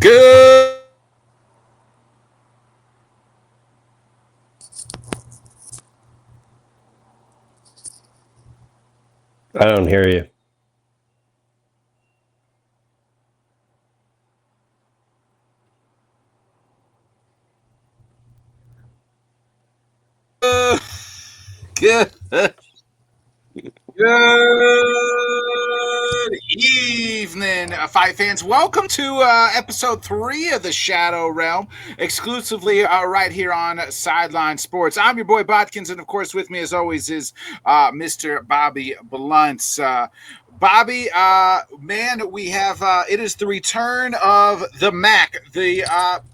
Good. I don't hear you. Good. Good evening, fight fans. Welcome to episode 3 of the Shadow Realm, exclusively right here on Sideline Sports. I'm your boy Botkins, and of course, with me as always is Mr. Bobby Blunts. Bobby, man, we have it is the return of the Mac, the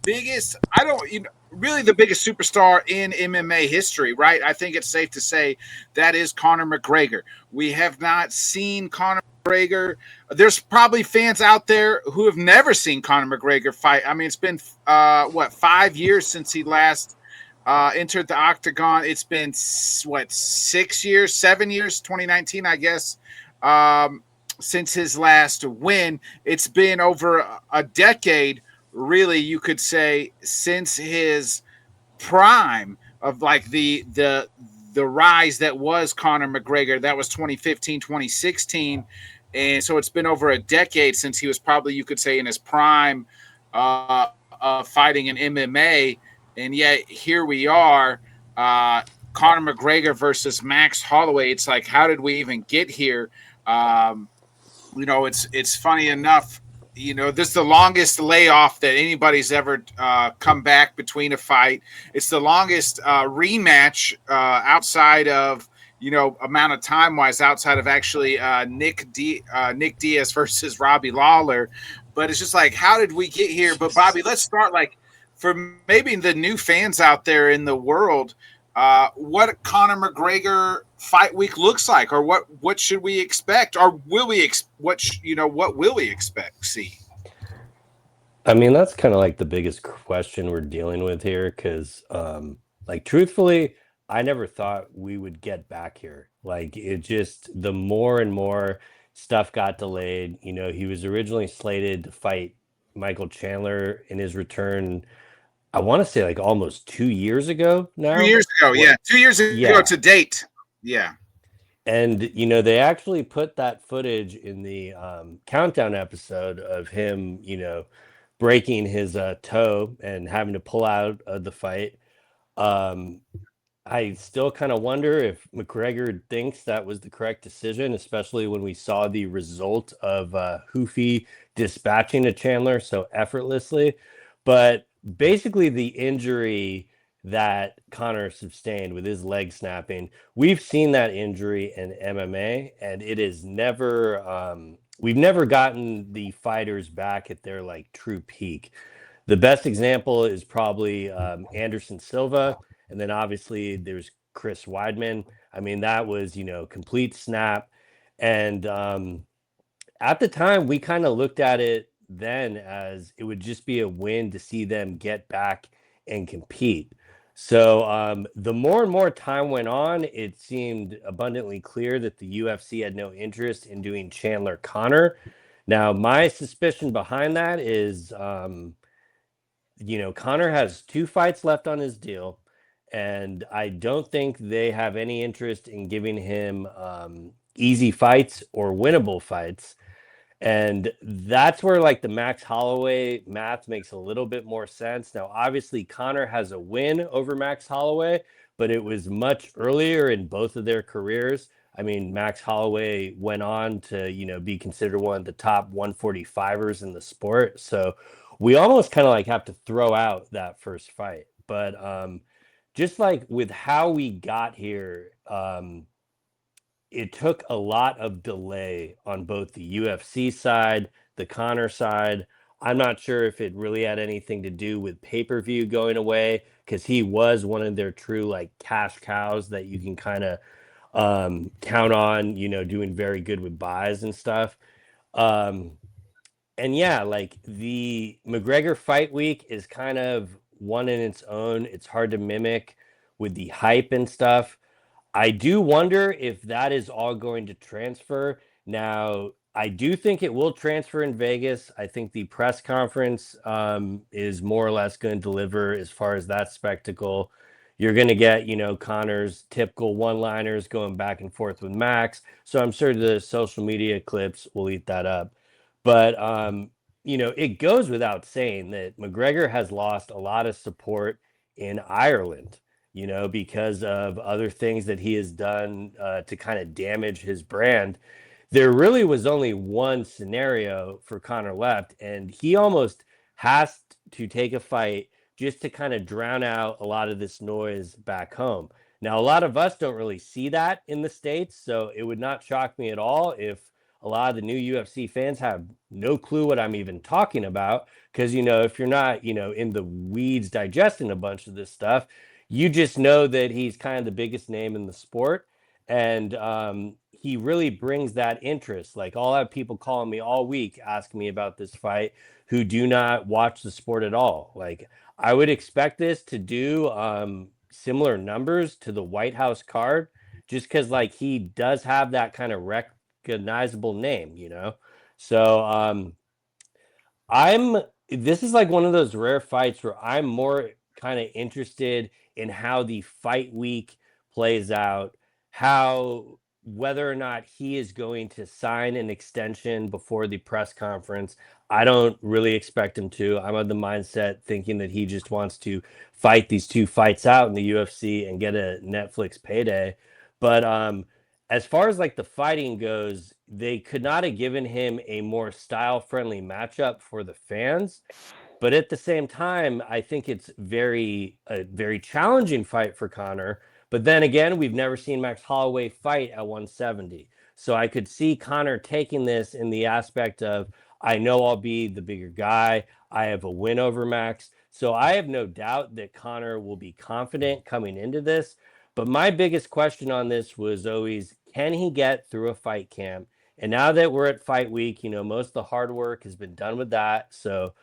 biggest. I don't, really the biggest superstar in MMA history, right? I think it's safe to say that is Conor McGregor. We have not seen Conor McGregor. There's probably fans out there who have never seen Conor McGregor fight. I mean, it's been 5 years since he last entered the octagon. It's been 6 years, 7 years, 2019, I guess. Since his last win, it's been over a decade. Really, you could say since his prime of like the rise that was Conor McGregor. That was 2015, 2016. And so it's been over a decade since he was probably, you could say, in his prime fighting in MMA. And yet here we are, Conor McGregor versus Max Holloway. It's like, how did we even get here? It's funny enough. This is the longest layoff that anybody's ever come back between a fight. It's the longest rematch outside of amount of time wise outside of actually Nick Diaz versus Robbie Lawler. But it's just like, how did we get here? But Bobby, let's start like for maybe the new fans out there in the world. What Conor McGregor fight week looks like, or what should we expect, or will we what will we expect? See, I mean, that's kind of like the biggest question we're dealing with here because, like, truthfully, I never thought we would get back here. Like, it just, the more and more stuff got delayed. He was originally slated to fight Michael Chandler in his return, I want to say like almost 2 years ago two now. years ago, What? yeah, 2 years ago Yeah. to date, yeah. And they actually put that footage in the countdown episode of him, breaking his toe and having to pull out of the fight. Um, I still kind of wonder if McGregor thinks that was the correct decision, especially when we saw the result of Hoofy dispatching a Chandler so effortlessly. But basically, the injury that Connor sustained with his leg snapping, we've seen that injury in MMA, and it is never. We've never gotten the fighters back at their like true peak. The best example is probably Anderson Silva, and then obviously there's Chris Weidman. I mean, that was complete snap, and at the time we kind of looked at it then as it would just be a win to see them get back and compete. So the more and more time went on, it seemed abundantly clear that the UFC had no interest in doing Chandler Connor. Now, my suspicion behind that is Connor has 2 fights left on his deal, and I don't think they have any interest in giving him easy fights or winnable fights. And that's where like the Max Holloway math makes a little bit more sense. Now, obviously, Connor has a win over Max Holloway, but it was much earlier in both of their careers. I mean, Max Holloway went on to, be considered one of the top 145ers in the sport. So we almost kind of like have to throw out that first fight. But just like with how we got here, it took a lot of delay on both the UFC side, the Connor side. I'm not sure if it really had anything to do with pay-per-view going away because he was one of their true like cash cows that you can kind of count on, doing very good with buys and stuff. Um, and yeah, like the McGregor fight week is kind of one in its own. It's hard to mimic with the hype and stuff. I do wonder if that is all going to transfer. Now, I do think it will transfer in Vegas. I think the press conference is more or less going to deliver as far as that spectacle. You're going to get, Connor's typical one-liners going back and forth with Max. So I'm sure the social media clips will eat that up. But, it goes without saying that McGregor has lost a lot of support in Ireland, because of other things that he has done to kind of damage his brand. There really was only one scenario for Connor left, and he almost has to take a fight just to kind of drown out a lot of this noise back home. Now, a lot of us don't really see that in the States, so it would not shock me at all if a lot of the new UFC fans have no clue what I'm even talking about. Because, if you're not, in the weeds digesting a bunch of this stuff, you just know that he's kind of the biggest name in the sport. And he really brings that interest. Like, I'll have people calling me all week asking me about this fight who do not watch the sport at all. Like, I would expect this to do similar numbers to the White House card, just because like he does have that kind of recognizable name. So I'm this is like one of those rare fights where I'm more kind of interested in how the fight week plays out, how whether or not he is going to sign an extension before the press conference. I don't really expect him to. I'm of the mindset thinking that he just wants to fight these two fights out in the UFC and get a Netflix payday. But as far as like the fighting goes, they could not have given him a more style friendly matchup for the fans. But at the same time, I think it's a very challenging fight for Connor. But then again, we've never seen Max Holloway fight at 170. So I could see Connor taking this in the aspect of, I know I'll be the bigger guy. I have a win over Max. So I have no doubt that Connor will be confident coming into this. But my biggest question on this was always, can he get through a fight camp? And now that we're at fight week, most of the hard work has been done with that. So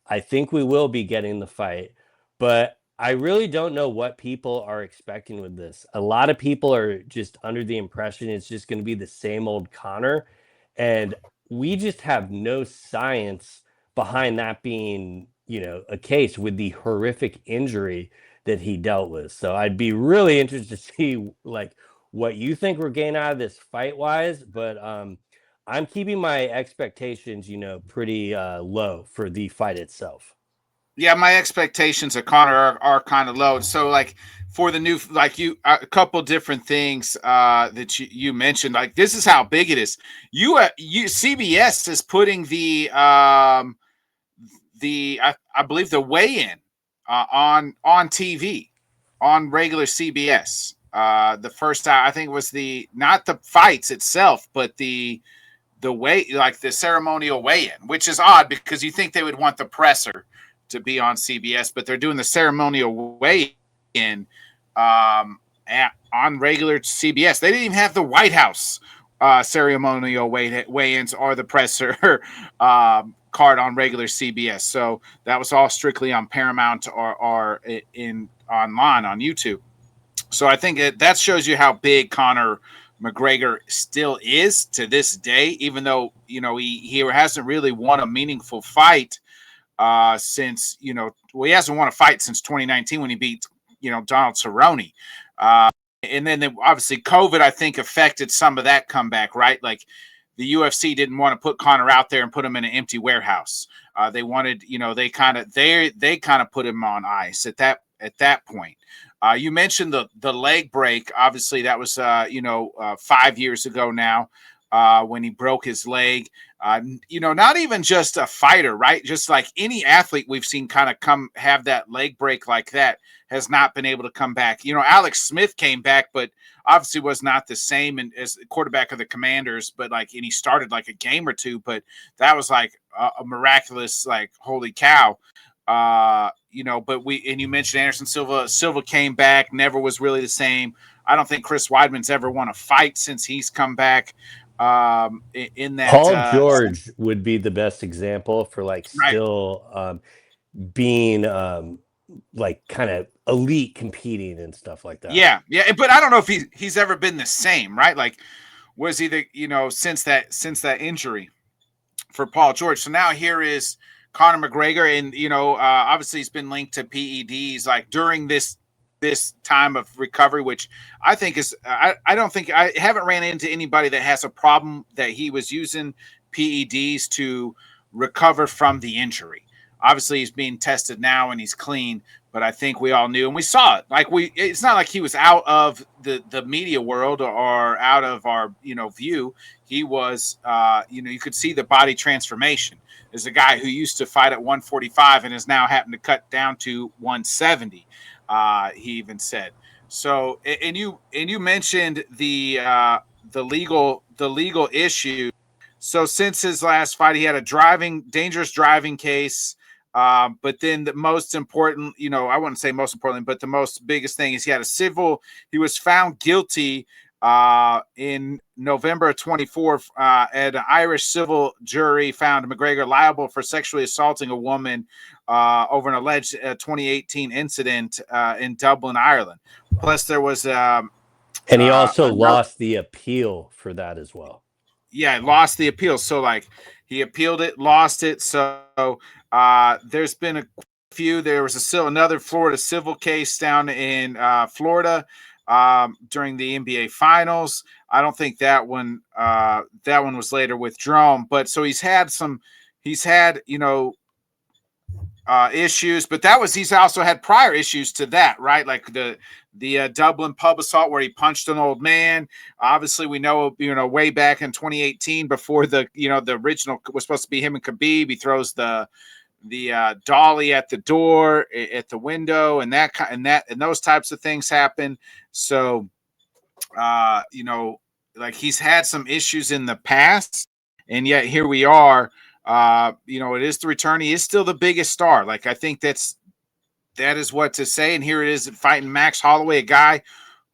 I think we will be getting the fight, but I really don't know what people are expecting with this. A lot of people are just under the impression it's just going to be the same old Connor, and we just have no science behind that being, a case with the horrific injury that he dealt with. So I'd be really interested to see like what you think we're getting out of this fight wise, but I'm keeping my expectations, pretty low for the fight itself. Yeah, my expectations of Connor are kind of low. So, like for the new, like a couple different things that you mentioned. Like this is how big it is. CBS is putting I believe the weigh-in on TV on regular CBS. The first time I think it was the not the fights itself, but the way like the ceremonial weigh-in, which is odd because you think they would want the presser to be on CBS, but they're doing the ceremonial weigh-in on regular CBS. They didn't even have the White House ceremonial weigh-ins or the presser card on regular CBS. So that was all strictly on Paramount or in online on YouTube. So I think that shows you how big Conor McGregor still is to this day, even though he hasn't really won a meaningful fight since he hasn't won a fight since 2019 when he beat Donald Cerrone. And then obviously COVID, I think, affected some of that comeback, right? Like the UFC didn't want to put Conor out there and put him in an empty warehouse. They wanted, they kind of put him on ice at that point. You mentioned the leg break. Obviously, that was 5 years ago now when he broke his leg. Not even just a fighter, right? Just like any athlete we've seen kind of have that leg break like that has not been able to come back. Alex Smith came back, but obviously was not the same as the quarterback of the Commanders, but and he started like a game or two, but that was like a miraculous, like, holy cow. But you mentioned Anderson Silva. Silva came back, never was really the same. I don't think Chris Weidman's ever won a fight since he's come back. In that Paul George would be the best example for like right. still being like kind of elite competing and stuff like that. Yeah, but I don't know if he's ever been the same, right? Like was either since that injury for Paul George. So now here is Conor McGregor, and obviously he's been linked to PEDs like during this time of recovery, which I think is I don't think I haven't ran into anybody that has a problem that he was using PEDs to recover from the injury. Obviously, he's being tested now and he's clean, but I think we all knew and we saw it. It's not like he was out of the media world or out of our view. He was, you could see the body transformation. There's a guy who used to fight at 145 and is now happened to cut down to 170. He even said so. And you mentioned the legal issue. So since his last fight, he had a dangerous driving case. But then the most important, I wouldn't say most importantly, but the most biggest thing is he was found guilty in November of 24. An Irish civil jury found McGregor liable for sexually assaulting a woman over an alleged 2018 incident in Dublin, Ireland. Plus, there was and he also lost the appeal for that as well. Yeah, lost the appeal. So he appealed it, lost it. So there's been a few. There was another Florida civil case down in Florida during the NBA Finals. I don't think that one was later withdrawn. But so he's had issues, but he's also had prior issues to that, right? Like the Dublin pub assault where he punched an old man. Obviously, we know way back in 2018 before the original was supposed to be him and Khabib. He throws the dolly at the door, at the window, and those types of things happen. So, he's had some issues in the past, and yet here we are. It is the return. He is still the biggest star. I think that is what to say. And here it is fighting Max Holloway, a guy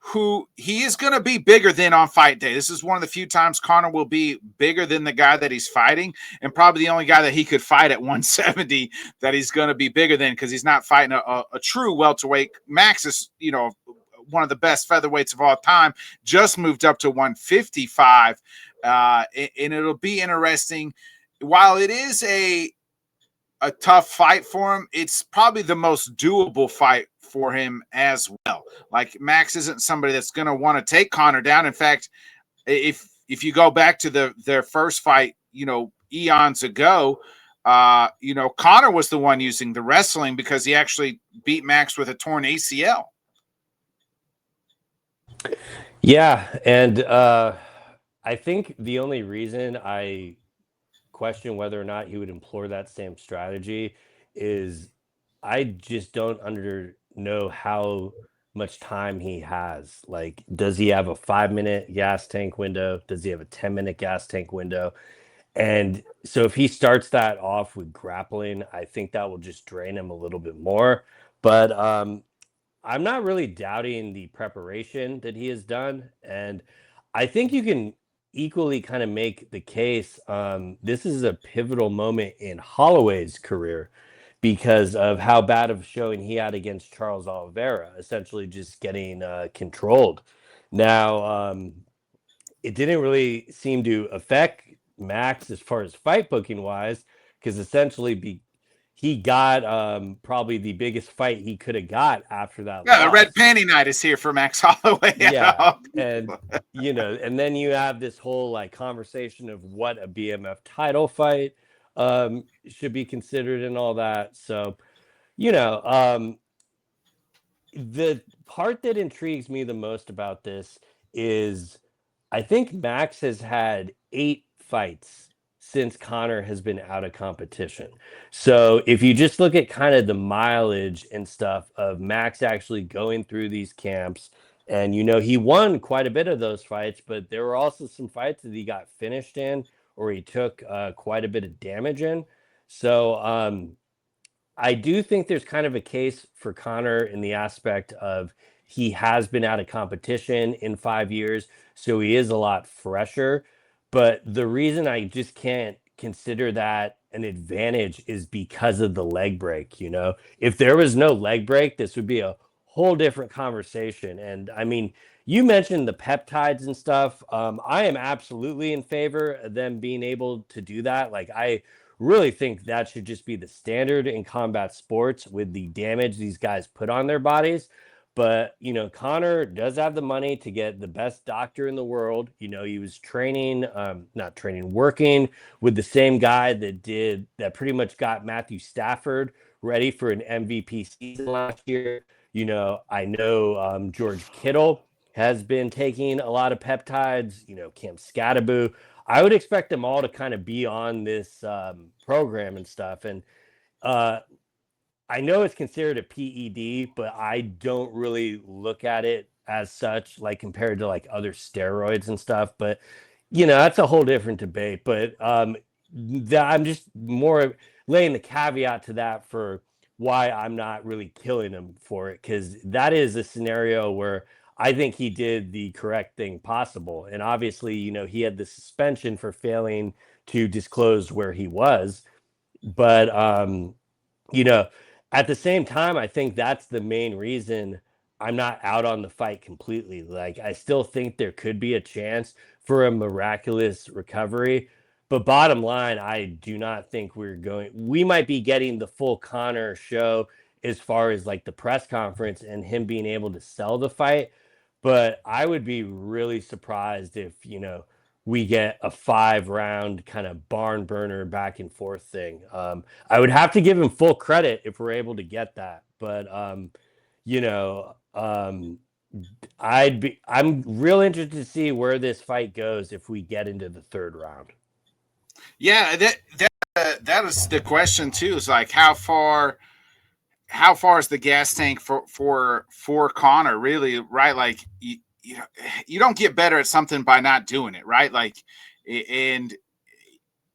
who he is going to be bigger than on fight day. This is one of the few times Conor will be bigger than the guy that he's fighting, and probably the only guy that he could fight at 170 that he's going to be bigger than, because he's not fighting a true welterweight. Max is, one of the best featherweights of all time, just moved up to 155. And it'll be interesting. While it is a tough fight for him, it's probably the most doable fight for him as well. Max isn't somebody that's going to want to take Conor down. In fact, if you go back to their first fight, eons ago, Conor was the one using the wrestling because he actually beat Max with a torn ACL. Yeah, and I think the only reason I question whether or not he would employ that same strategy is I just don't know how much time he has. Does he have a 5-minute gas tank window? Does he have a 10-minute gas tank window? And so if he starts that off with grappling, I think that will just drain him a little bit more. But I'm not really doubting the preparation that he has done. And I think you can equally kind of make the case. This is a pivotal moment in Holloway's career because of how bad of a showing he had against Charles Oliveira, essentially just getting controlled. Now, it didn't really seem to affect Max as far as fight booking wise, because essentially he got probably the biggest fight he could have got after that. Yeah, loss. The red panty night is here for Max Holloway. Yeah, and and then you have this whole conversation of what a BMF title fight should be considered and all that. So, the part that intrigues me the most about this is I think Max has had 8 fights since Conor has been out of competition. So if you just look at kind of the mileage and stuff of Max actually going through these camps, and he won quite a bit of those fights, but there were also some fights that he got finished in or he took quite a bit of damage in. So I do think there's kind of a case for Conor in the aspect of he has been out of competition in 5 years, so he is a lot fresher. But the reason I just can't consider that an advantage is because of the leg break. If there was no leg break, this would be a whole different conversation. And I mean, you mentioned the peptides and stuff. I am absolutely in favor of them being able to do that. Like, I really think that should just be the standard in combat sports with the damage these guys put on their bodies. But, Connor does have the money to get the best doctor in the world. He was training, not training, working with the same guy that pretty much got Matthew Stafford ready for an MVP season last year. I know George Kittle has been taking a lot of peptides, Cam Scattaboo. I would expect them all to kind of be on this program and stuff. And uh, I know it's considered a PED, but I don't really look at it as such, like compared to like other steroids and stuff. But that's a whole different debate. But I'm just more laying the caveat to that for why I'm not really killing him for it, because that is a scenario where I think he did the correct thing possible. And obviously, he had the suspension for failing to disclose where he was. But you know, at the same time, I think that's the main reason I'm not out on the fight completely. Like, I still think there could be a chance for a miraculous recovery. But bottom line, I do not think we might be getting the full Connor show as far as like the press conference and him being able to sell the fight. But I would be really surprised if, we get a 5-round kind of barn burner back and forth thing. I would have to give him full credit if we're able to get that. But you know, I'm real interested to see where this fight goes if we get into the 3rd round. Yeah, that is the question too. Is like how far is the gas tank for Connor really, right? Like you don't get better at something by not doing it, right? Like, and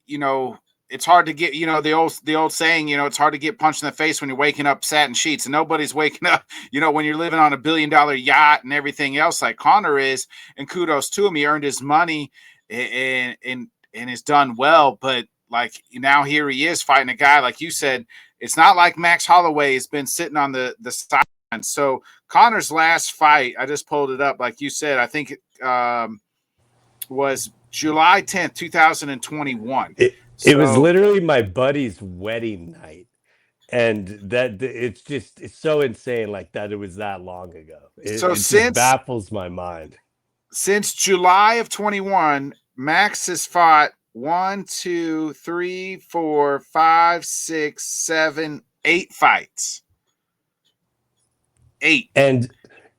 it's hard to get, the old saying, it's hard to get punched in the face when you're waking up satin sheets, and nobody's waking up, when you're living on $1 billion yacht and everything else like Connor is. And kudos to him, he earned his money and has done well. But like now here he is fighting a guy, like you said, it's not like Max Holloway has been sitting on the sideline. So Connor's last fight, I just pulled it up, like you said, I think was July 10th, 2021. It was literally my buddy's wedding night. And that it's so insane, like that it was that long ago. It just baffles my mind. Since July of 21, Max has fought 1, 2, 3, 4, 5, 6, 7, 8 fights. 8. And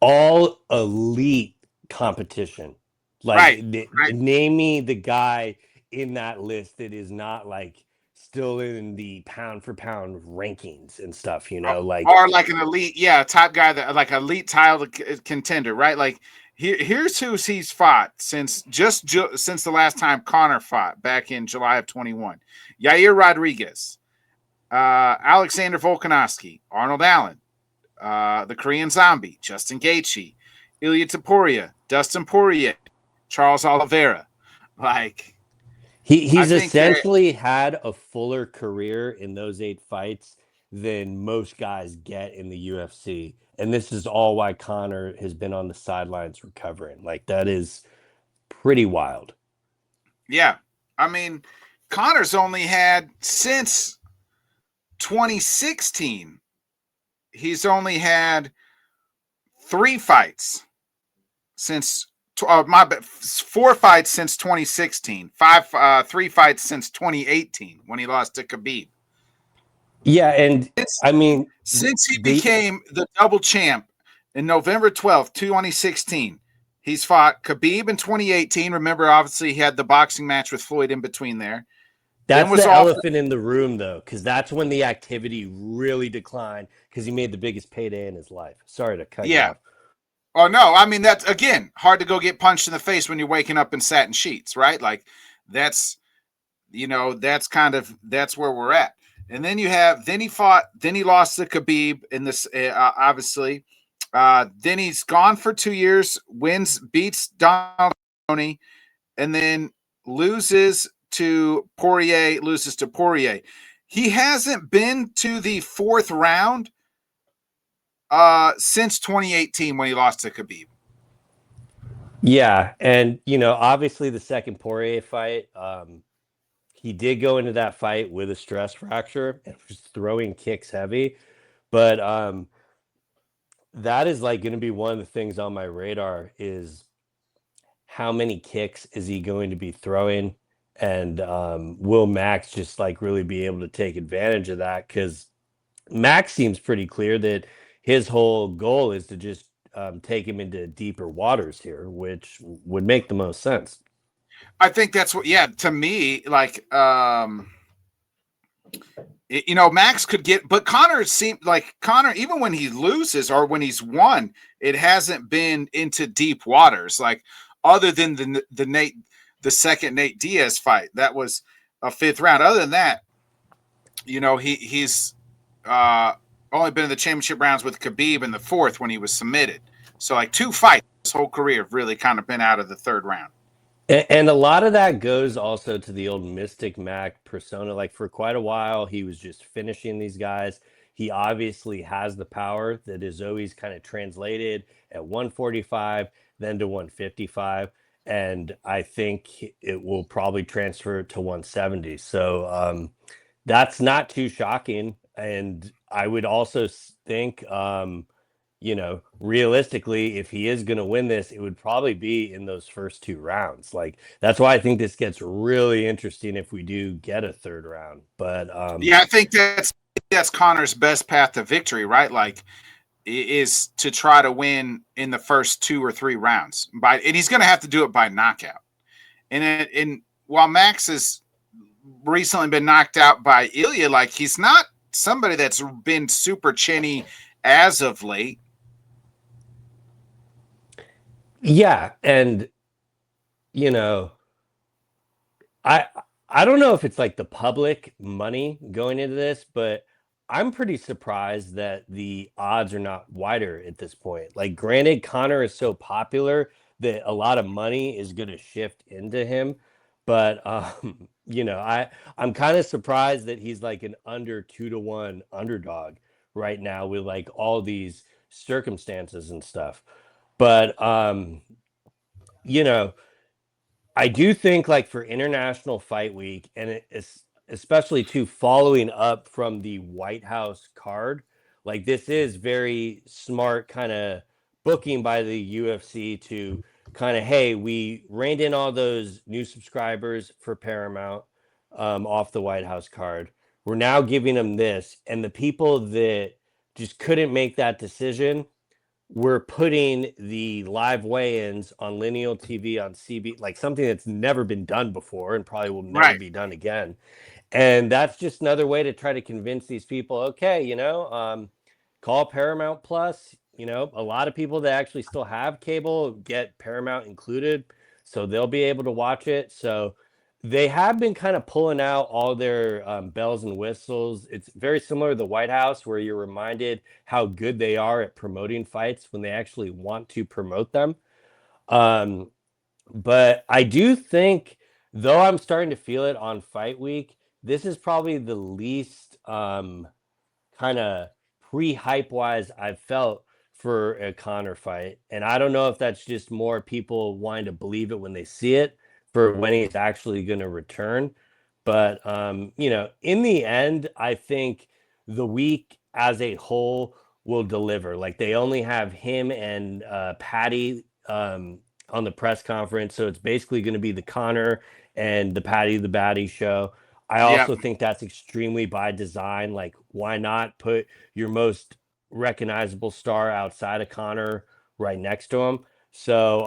all elite competition. Like, right. Name me the guy in that list that is not like still in the pound for pound rankings and stuff, or like an elite, top guy, that like elite title contender, right? Like here's who he's fought since since the last time Connor fought back in July of 21. Yair Rodriguez, Alexander Volkanovski, Arnold Allen, the Korean Zombie, Justin Gaethje, Ilya Topuria, Dustin Poirier, Charles Oliveira. Like, he's essentially had a fuller career in those 8 fights than most guys get in the UFC. And this is all why Connor has been on the sidelines recovering. Like, that is pretty wild. Yeah. I mean, Connor's only had since 2016, he's only had 3 fights since 4 fights since 2016, 3 fights since 2018 when he lost to Khabib. Yeah, and since he became the double champ in November 12th, 2016, he's fought Khabib in 2018. Remember, obviously, he had the boxing match with Floyd in between there. That's the elephant in the room, though, because that's when the activity really declined because he made the biggest payday in his life. Sorry to cut you off. Oh, no. I mean, that's, again, hard to go get punched in the face when you're waking up in satin sheets, right? Like, that's where we're at. And then then he lost to Khabib in this, obviously. Then he's gone for 2 years, beats Donald Cerrone, and then loses to Poirier. He hasn't been to the 4th round since 2018 when he lost to Khabib. Yeah, and obviously the second Poirier fight, he did go into that fight with a stress fracture and was throwing kicks heavy, but that is like going to be one of the things on my radar is how many kicks is he going to be throwing, and will Max just like really be able to take advantage of that? Because Max seems pretty clear that his whole goal is to just take him into deeper waters here, which would make the most sense. I think that's what. Yeah, to me, like Max could get, but Connor seemed like Connor, even when he loses or when he's won, it hasn't been into deep waters. Like other than the second Nate Diaz fight, that was a fifth round. Other than that, he's uh, only been in the championship rounds with Khabib in the fourth when he was submitted. So like two fights his whole career have really kind of been out of the third round. And a lot of that goes also to the old Mystic Mac persona. Like for quite a while, he was just finishing these guys. He obviously has the power that is always kind of translated at 145, then to 155. And I think it will probably transfer to 170. So that's not too shocking. And I would also think, realistically, if he is going to win this, it would probably be in those first two rounds. Like that's why I think this gets really interesting if we do get a third round. But Yeah, I think that's Connor's best path to victory, right? Like is to try to win in the first two or three rounds and he's going to have to do it by knockout. And while Max has recently been knocked out by Ilya, like he's not somebody that's been super chinny as of late. yeah, and you know, I I don't know if it's like the public money going into this, but I'm pretty surprised that the odds are not wider at this point. Like, granted, Connor is so popular that a lot of money is going to shift into him, but I'm kind of surprised that he's like an under 2-1 underdog right now with like all these circumstances and stuff. But you know, I do think like for International Fight Week, and it is especially too following up from the White House card, like this is very smart kind of booking by the UFC to kind of, hey, we reined in all those new subscribers for Paramount off the White House card. We're now giving them this, and the people that just couldn't make that decision, we're putting the live weigh-ins on lineal TV on CB, like something that's never been done before and probably will never Right. be done again. And that's just another way to try to convince these people, okay, call Paramount Plus. A lot of people that actually still have cable get Paramount included, so they'll be able to watch it. So they have been kind of pulling out all their bells and whistles. It's very similar to the White House, where you're reminded how good they are at promoting fights when they actually want to promote them. Um, but I do think, though I'm starting to feel it on Fight Week, this is probably the least kind of pre-hype wise I've felt for a Connor fight. And I don't know if that's just more people wanting to believe it when they see it for when he's actually going to return. But in the end, I think the week as a whole will deliver. Like they only have him and Patty on the press conference, so it's basically going to be the Connor and the Patty the Batty show. I Yeah. also think that's extremely by design. Like, why not put your most recognizable star outside of Connor right next to him? So,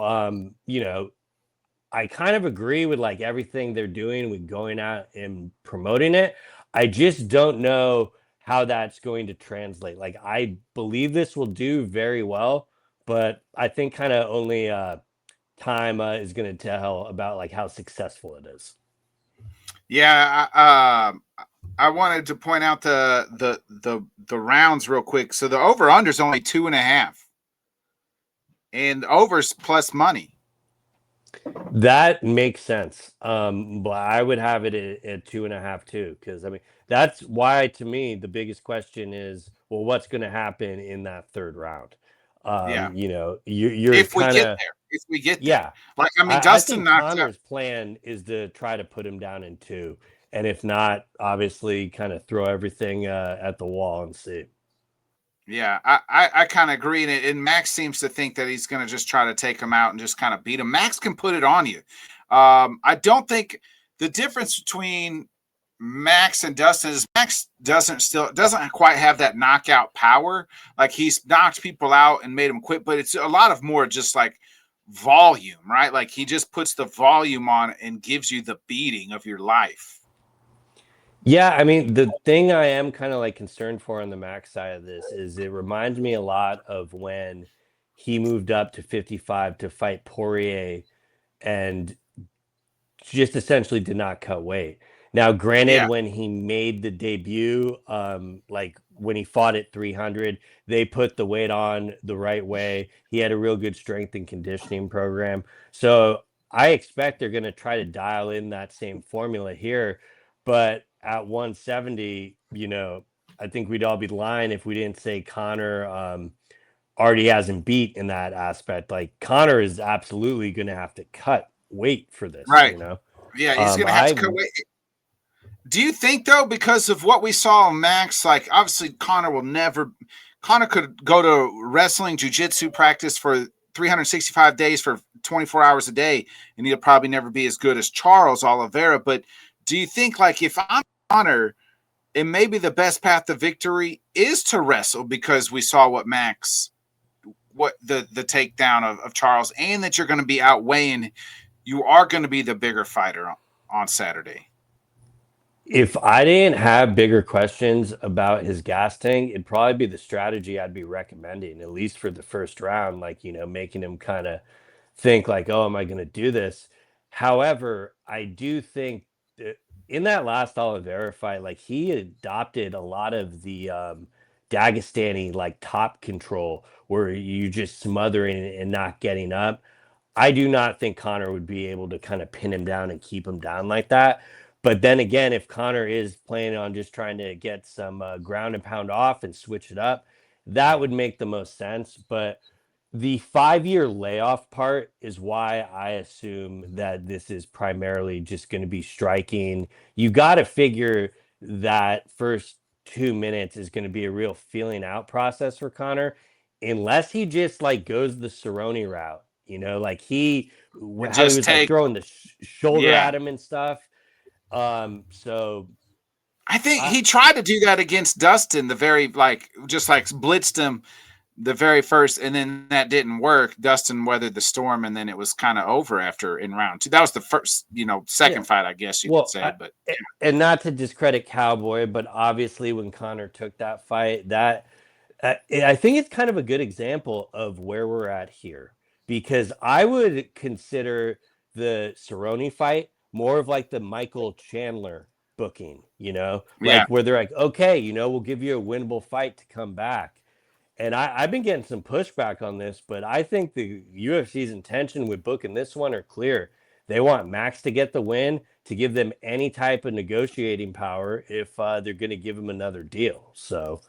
I kind of agree with like everything they're doing with going out and promoting it. I just don't know how that's going to translate. Like, I believe this will do very well, but I think kind of only time is going to tell about like how successful it is. Yeah. I wanted to point out the rounds real quick. So the over under is only 2.5, and overs plus money. That makes sense. But I would have it at 2.5 too, because I mean that's why to me the biggest question is well, what's going to happen in that third round? Yeah. You're If we kind get of, there, if we get there, yeah. like, I mean, I Dustin think knocked out. Connor's plan is to try to put him down in two, and if not, obviously, kind of throw everything at the wall and see. Yeah, I kind of agree. And Max seems to think that he's going to just try to take him out and just kind of beat him. Max can put it on you. I don't think the difference between Max and Dustin is Max doesn't quite have that knockout power. Like, he's knocked people out and made them quit, but it's a lot of more just like volume, right? Like, he just puts the volume on and gives you the beating of your life. Yeah, I mean, the thing I am kind of like concerned for on the Max side of this is it reminds me a lot of when he moved up to 55 to fight Poirier and just essentially did not cut weight. Now, granted, Yeah, when he made the debut, like when he fought at 300, they put the weight on the right way. He had a real good strength and conditioning program. So I expect they're going to try to dial in that same formula here. But at 170, I think we'd all be lying if we didn't say Connor already hasn't beat in that aspect. Like, Connor is absolutely going to have to cut weight for this, right. Yeah, he's going to have to I cut weight. Do you think, though, because of what we saw in Max, like, obviously Connor could go to wrestling, jiu-jitsu practice for 365 days for 24 hours a day, and he'll probably never be as good as Charles Oliveira. But do you think, like, if I'm Connor, and maybe the best path to victory is to wrestle, because we saw what the takedown of Charles, and that you're going to be outweighing, you are going to be the bigger fighter on Saturday. If I didn't have bigger questions about his gas tank, it'd probably be the strategy I'd be recommending, at least for the first round, like, making him kind of think like, oh, am I going to do this? However, I do think that in that last Oliveira fight, like, he adopted a lot of the Dagestani like top control where you just smothering and not getting up. I do not think Connor would be able to kind of pin him down and keep him down like that. But then again, if Connor is planning on just trying to get some ground and pound off and switch it up, that would make the most sense. But the 5-year layoff part is why I assume that this is primarily just going to be striking. You got to figure that first 2 minutes is going to be a real feeling out process for Connor, unless he just like goes the Cerrone route, like And how he just was like take, throwing the shoulder yeah. at him and stuff. So I think I, he tried to do that against Dustin, just like blitzed him the very first, and then that didn't work. Dustin weathered the storm, and then it was kind of over after in round two. That was the first, yeah, second fight, I guess you could well, say. But and not to discredit Cowboy, but obviously when Connor took that fight, I think it's kind of a good example of where we're at here, because I would consider the Cerrone fight more of like the Michael Chandler booking, yeah, like where they're like, okay, we'll give you a winnable fight to come back. And I've been getting some pushback on this, but I think the UFC's intention with booking this one are clear. They want Max to get the win to give them any type of negotiating power if they're going to give him another deal. So,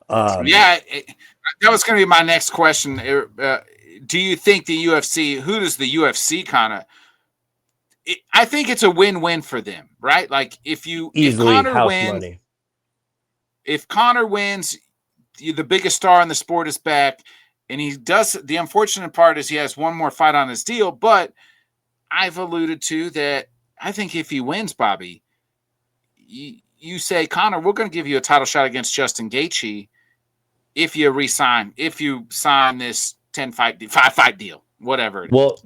um, yeah, that was going to be my next question. Do you think the UFC? Who does the UFC kind of? I think it's a win-win for them, right? Like, if easily Connor house wins, money. if Connor wins, the biggest star in the sport is back, and he does. The unfortunate part is he has one more fight on his deal, but I've alluded to that. I think if he wins, Bobby, you say, Connor, we're going to give you a title shot against Justin Gaethje if you sign this 5 fight deal, whatever it is. Well,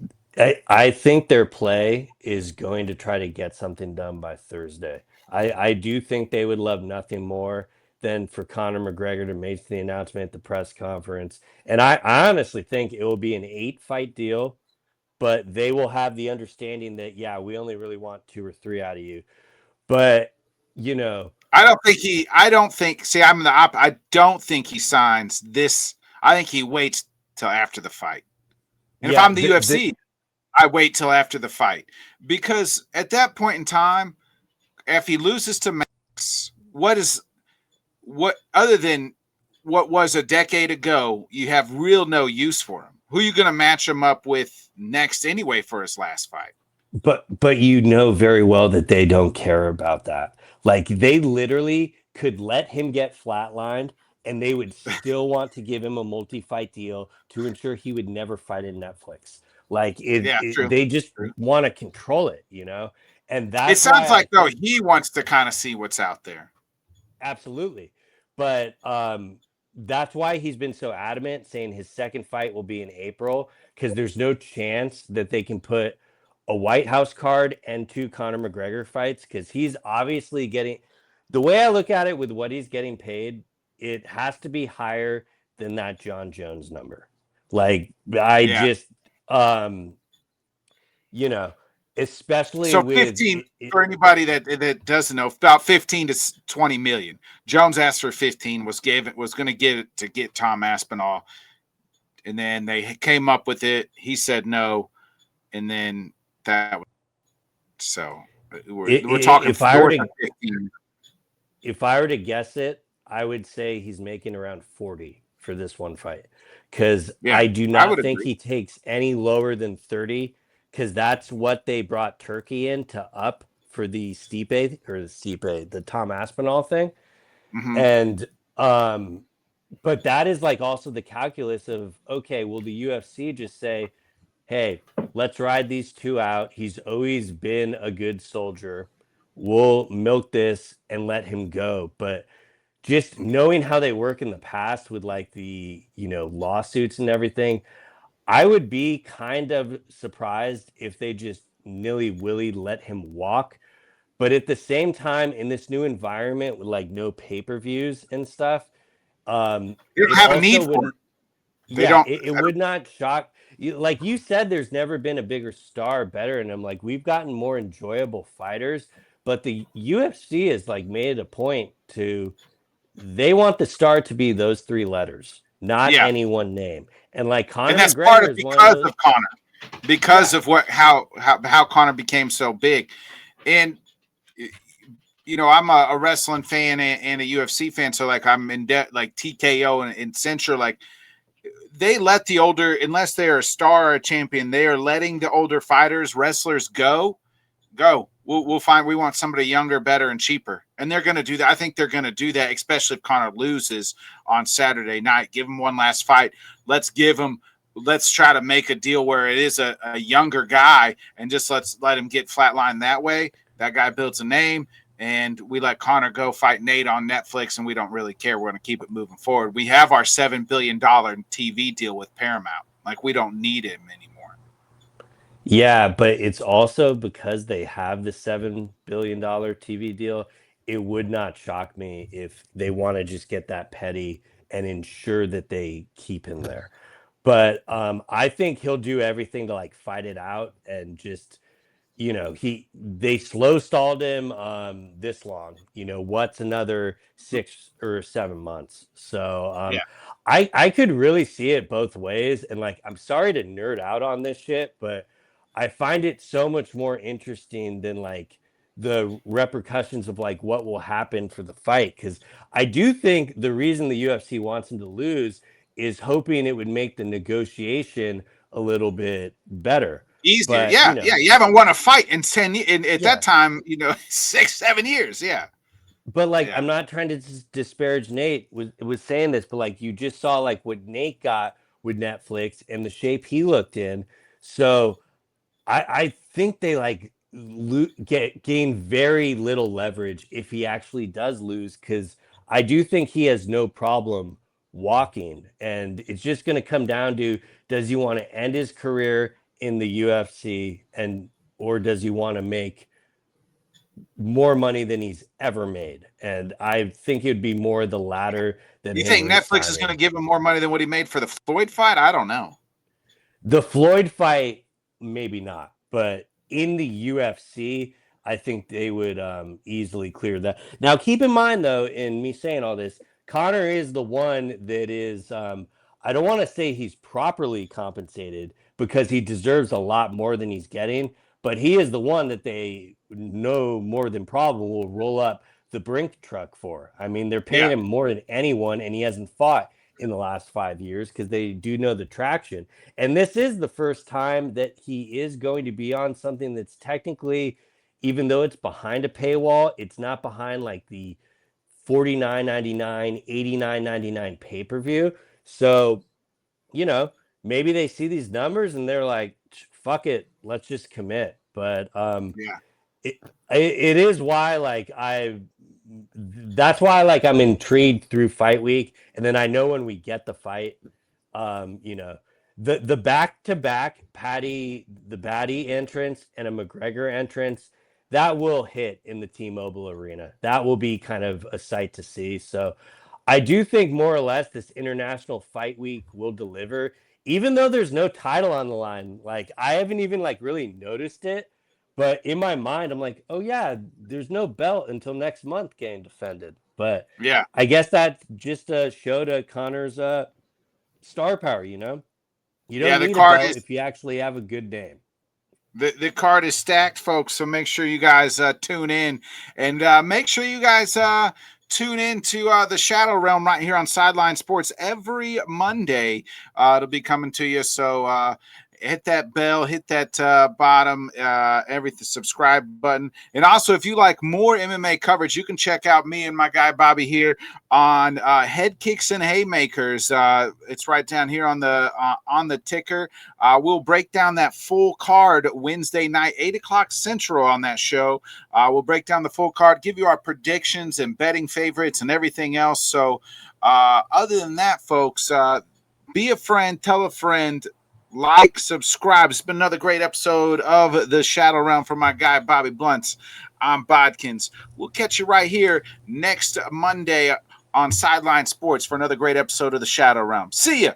I think their play is going to try to get something done by Thursday. I do think they would love nothing more than for Conor McGregor to make the announcement at the press conference. And I honestly think it will be an 8-fight deal, but they will have the understanding that, yeah, we only really want 2 or 3 out of you. But, you know, I don't think, see, I don't think he signs this. I think he waits till after the fight. And if yeah, I'm the UFC, I wait till after the fight, because at that point in time, if he loses to Max, what other than what was a decade ago, you have real no use for him. Who are you going to match him up with next anyway for his last fight? But you know very well that they don't care about that. Like they literally could let him get flatlined and they would still want to give him a multi-fight deal to ensure he would never fight in Netflix. Like Yeah, true. they just True. want to control it, you know? And It that's sounds why I like though think he wants to kind of see what's out there. absolutely. But that's why he's been so adamant saying his second fight will be in April because there's no chance that they can put a White House card and two Conor McGregor fights because he's obviously getting the way I look at it with what he's getting paid, it has to be higher than that John Jones number. Like I Yeah. just you know, especially So with 15 for anybody that doesn't know, about 15 to 20 million. Jones asked for 15, was going to give it to get Tom Aspinall, and then they came up with it. He said no, and then that. So we're talking if I were north to of 15. if I were to guess it, I would say he's making around 40 for this one fight. Because Yeah, I do I would not think agree. he takes any lower than 30, because that's what they brought Turkey in to up for the the Tom Aspinall thing. Mm-hmm. And but that is like also the calculus of okay, will the UFC just say, hey, let's ride these two out. He's always been a good soldier. We'll milk this and let him go. But just knowing how they work in the past with like the, lawsuits and everything, I would be kind of surprised if they just nilly-willy let him walk. But at the same time, in this new environment with like no pay-per-views and stuff, They don't it have a also need for wouldn't it. They don't. it would not shock you. Like you said, there's never been a bigger star better. And I'm like, we've gotten more enjoyable fighters, but the UFC has like made it a point to they want the star to be those three letters, not Yeah, any one name. And like and Conor that's part McGregor of is one of because those. of Connor, because Yeah. of how Connor became so big, and I'm a wrestling fan and a UFC fan, so like I'm in debt, like TKO and Censure, like they let the older, unless they're a star or a champion, they are letting the older fighters, wrestlers go. We'll find we want somebody younger, better, and cheaper, and they're going to do that. I think they're going to do that, especially if Connor loses on Saturday night. Give him one last fight. Let's try to make a deal where it is a younger guy, and just let him get flatlined that way. That guy builds a name, and we let Connor go fight Nate on Netflix, and we don't really care. We're going to keep it moving forward. We have our $7 billion TV deal with Paramount. Like we don't need him anymore. Yeah, but it's also because they have the $7 billion TV deal. It would not shock me if they want to just get that petty and ensure that they keep him there. But I think he'll do everything to like fight it out and just they slow stalled him this long. What's another 6 or 7 months? So Yeah. I could really see it both ways. And like I'm sorry to nerd out on this shit, but I find it so much more interesting than like the repercussions of like what will happen for the fight. Because I do think the reason the UFC wants him to lose is hoping it would make the negotiation a little bit better. Easier. But Yeah. Yeah. You haven't won a fight in 10 years. And at that yeah, time, 6, 7 years. Yeah. but like Yeah. I'm not trying to disparage Nate was saying this, but like you just saw like what Nate got with Netflix and the shape he looked in. So I think they like gain very little leverage if he actually does lose because I do think he has no problem walking, and it's just going to come down to does he want to end his career in the UFC and or does he want to make more money than he's ever made? And I think it would be more the latter than You him think Netflix is going to resigning. give him more money than what he made for the Floyd fight? I don't know. The Floyd fight, maybe not, but in the UFC, I think they would easily clear that. Now, keep in mind, though, in me saying all this, Connor is the one that is, I don't want to say he's properly compensated because he deserves a lot more than he's getting, but he is the one that they know more than probably will roll up the Brink truck for. I mean, they're paying Yeah. him more than anyone, and he hasn't fought in the last 5 years because they do know the traction. And this is the first time that he is going to be on something that's technically, even though it's behind a paywall, it's not behind like the $49.99, $89.99 pay-per-view. So, you know, maybe they see these numbers and they're like, fuck it, let's just commit. But Yeah. it is why that's why I'm intrigued through fight week, and then I know when we get the fight, you know, the back-to-back the Batty entrance and a McGregor entrance, that will hit in the T-Mobile Arena. That will be kind of a sight to see. So I do think more or less this International Fight Week will deliver, even though there's no title on the line. Like, I haven't even really noticed it, but in my mind, I'm like, oh yeah, there's no belt until next month getting defended. But Yeah. I guess that's just a show to Connor's star power. You know, you Yeah. don't The need a card belt is if you actually have a good name. the card is stacked, folks. So make sure you guys tune in, and make sure you guys tune in to the Shadow Realm right here on Sideline Sports every Monday. It'll be coming to you. So hit that bell, hit that bottom, everything, subscribe button. And also, if you like more MMA coverage, you can check out me and my guy Bobby here on Head Kicks and Haymakers. It's right down here on the ticker. We'll break down that full card Wednesday night, 8 o'clock Central on that show. We'll break down the full card, give you our predictions and betting favorites and everything else. So other than that, folks, be a friend, tell a friend, like, subscribe. It's been another great episode of the Shadow Realm from my guy Bobby Blunts. I'm Bodkins. We'll catch you right here next Monday on Sideline Sports for another great episode of the Shadow Realm. See ya.